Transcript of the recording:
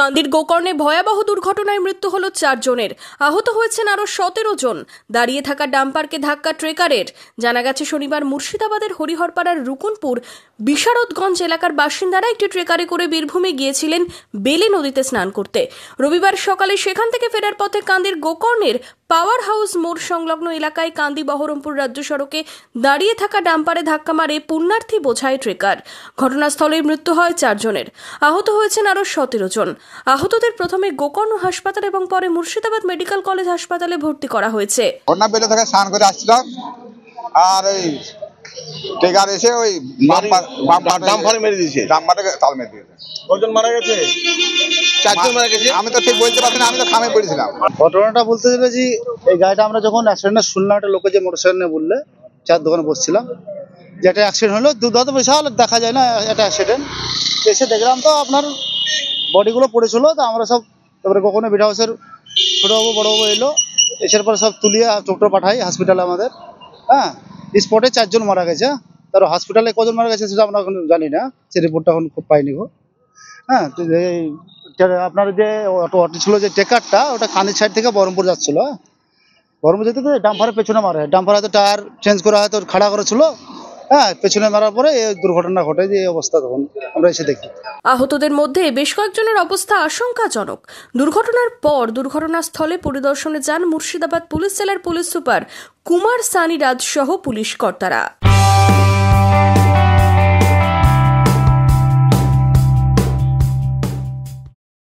কান্দির গোকর্ণে ভয়াবহ দুর্ঘটনায় মৃত্যু হলো 4 জনের, আহত হয়েছেন আরো 17 জন। দাঁড়িয়ে থাকা ডাম্পারকে ধাক্কা ট্রেকারের। জানা গেছে শনিবার মুর্শিদাবাদের হরিহরপাড়ার রুকুনপুর বিশারদগঞ্জ এলাকার বাসিন্দারা একটি ট্রেকারে করে বীরভূমে গিয়েছিলেন বেলে নদীতে স্নান করতে। রবিবার সকালে সেখান থেকে ফেরার পথে কান্দির গোকর্ণের পাওয়ার হাউস মোড় সংলগ্ন এলাকায় কান্দি বহরমপুর রাজ্য সড়কে দাঁড়িয়ে থাকা ডাম্পারে ধাক্কা মারে পুণ্যার্থী বোঝাই ট্রেকার। ঘটনাস্থলে মৃত্যু হয় 4 জনের, আহত হয়েছেন আরো 17 জন। আহতদের প্রথমে গোকর্ণ হাসপাতাল এবং পরে মুর্শিদাবাদ মেডিকেল কলেজ হাসপাতালে ভর্তি করা হয়েছে। ঘটনা বেলে থেকে স্নান করে আসছিলাম, আর ওই ট্রেকার এসে ওই ডাম্পারে মেরে দিয়েছে। ডাম্পারে তাল মেরে দিয়েছে। কজন মারা গেছে? 4 জন মারা গেছে। আমি তো ঠিক বলতে পারছি না, আমি তো খামে পড়েছিলাম। ঘটনাটা বলতে গেলে যে এই গাড়িটা আমরা যখন অ্যাক্সিডেন্ট শুনলাম, একটা লোকে যে মোটরসাইকেল নিয়ে বললে, চার দোকানে বসছিলাম যে একটা অ্যাক্সিডেন্ট হলো, দুধ বিশাল দেখা যায় না একটা অ্যাক্সিডেন্ট। এসে দেখলাম তো আপনার বডিগুলো পড়েছিল, তো আমরা সব তারপরে কখনো বিড হাউসের ছোটোবাবু বড়োবাবু এলো, এসের পরে সব তুলিয়ে টোটো পাঠাই হসপিটালে আমাদের। হ্যাঁ, স্পটে 4 জন মারা গেছে। তার হসপিটালে কজন মারা গেছে সেটা আমরা এখন জানি না, সে রিপোর্টটা এখন খুব পাইনি গো। হ্যাঁ, তো আপনার যে অটো ছিল, যে ট্রেকারটা, ওটা কান্দির সাইড থেকে বহরমপুর যাচ্ছিল। বহরমপুর যেতে ডাম্পারের পেছনে মারে, ডাম্পার হয়তো টায়ার চেঞ্জ করা হয়তো খাড়া করেছিল। হ্যাঁ, পেছনে মারার পরে এই দুর্ঘটনা ঘটে, যে এই অবস্থা তখন আমরা এসে দেখি। আহতদের মধ্যে বেশ কয়েকজনের অবস্থা আশঙ্কাজনক। দুর্ঘটনার পর দুর্ঘটনাস্থলে পরিদর্শনে যান মুর্শিদাবাদ পুলিশ জেলার পুলিশ সুপার কুমার সানি রাজ সহ পুলিশ কর্তারা।